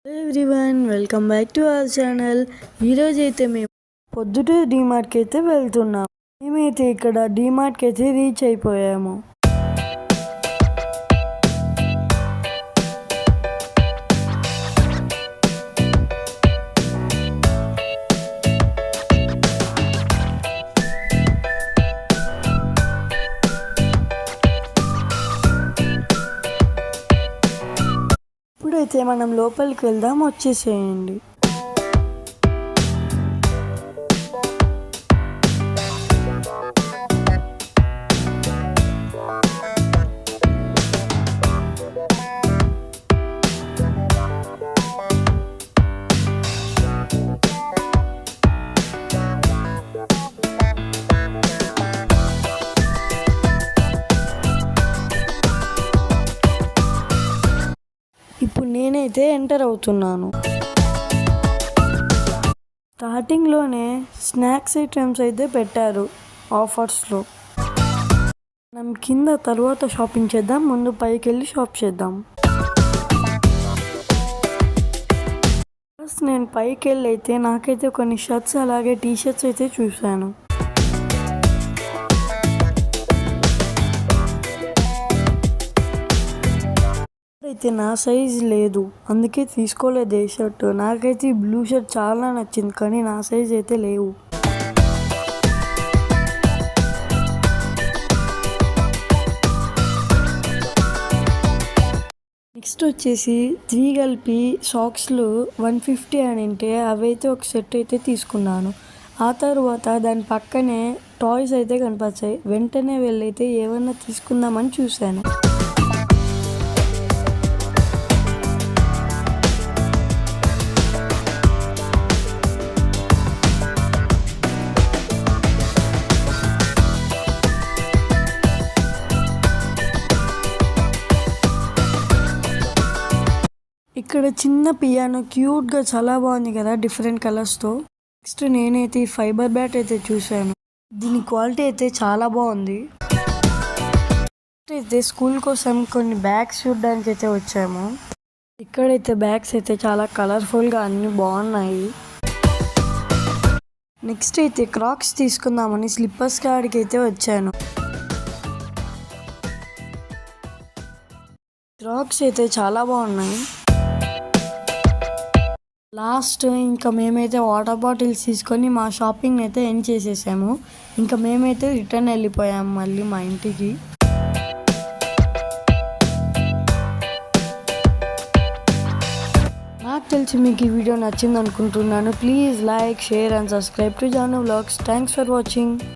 Hello everyone, welcome back to our channel. ఈరోజు అయితే మేము పొద్దుటే డీమార్ట్కి అయితే వెళ్తున్నాం. మేమైతే ఇక్కడ డీమార్ట్కి అయితే రీచ్ అయిపోయాము. ఇప్పుడైతే మనం లోపలికి వెళ్దాం, వచ్చేసేయండి. ఇప్పుడు నేనైతే ఎంటర్ అవుతున్నాను. స్టార్టింగ్లోనే స్నాక్స్ ఐటమ్స్ అయితే పెట్టారు ఆఫర్స్లో. మనం కింద తర్వాత షాపింగ్ చేద్దాం, ముందు పైకి వెళ్ళి షాప్ చేద్దాం. ఫస్ట్ నేను పైకి వెళ్ళి అయితే నాకైతే కొన్ని షర్ట్స్ అలాగే టీ షర్ట్స్ అయితే చూశాను. అయితే నా సైజ్ లేదు, అందుకే తీసుకోలేదు ఏ షర్ట్. నాకైతే ఈ బ్లూ షర్ట్ చాలా నచ్చింది, కానీ నా సైజ్ అయితే లేవు. నెక్స్ట్ వచ్చేసి 3 కలిపి సాక్స్లు 150 అని అంటే అవైతే ఒక సెట్ అయితే తీసుకున్నాను. ఆ తర్వాత దాని పక్కనే టాయ్స్ అయితే కనిపించాయి. వెంటనే వెళ్ళైతే ఏమన్నా తీసుకుందామని చూశాను. ఇక్కడ చిన్న పియానో క్యూట్గా చాలా బాగుంది కదా, డిఫరెంట్ కలర్స్తో. నెక్స్ట్ నేనైతే ఈ ఫైబర్ బ్యాట్ అయితే చూశాను. దీని క్వాలిటీ అయితే చాలా బాగుంది. అయితే స్కూల్ కోసం కొన్ని బ్యాగ్స్ చూడడానికి అయితే వచ్చాము. ఇక్కడైతే బ్యాగ్స్ అయితే చాలా కలర్ఫుల్గా అన్ని బాగున్నాయి. నెక్స్ట్ అయితే క్రాక్స్ తీసుకుందామని స్లిప్పర్స్ కాడికి అయితే వచ్చాను. క్రాక్స్ అయితే చాలా బాగున్నాయి. లాస్ట్ ఇంకా మేమైతే వాటర్ బాటిల్స్ తీసుకొని మా షాపింగ్ అయితే ఎండ్ చేసేసాము. ఇంకా మేమైతే రిటర్న్ వెళ్ళిపోయాము మళ్ళీ మా ఇంటికి. నాకు తెలిసి మీకు ఈ వీడియో నచ్చింది అనుకుంటున్నాను. Please like, share and subscribe to Jaanu vlogs. Thanks for watching.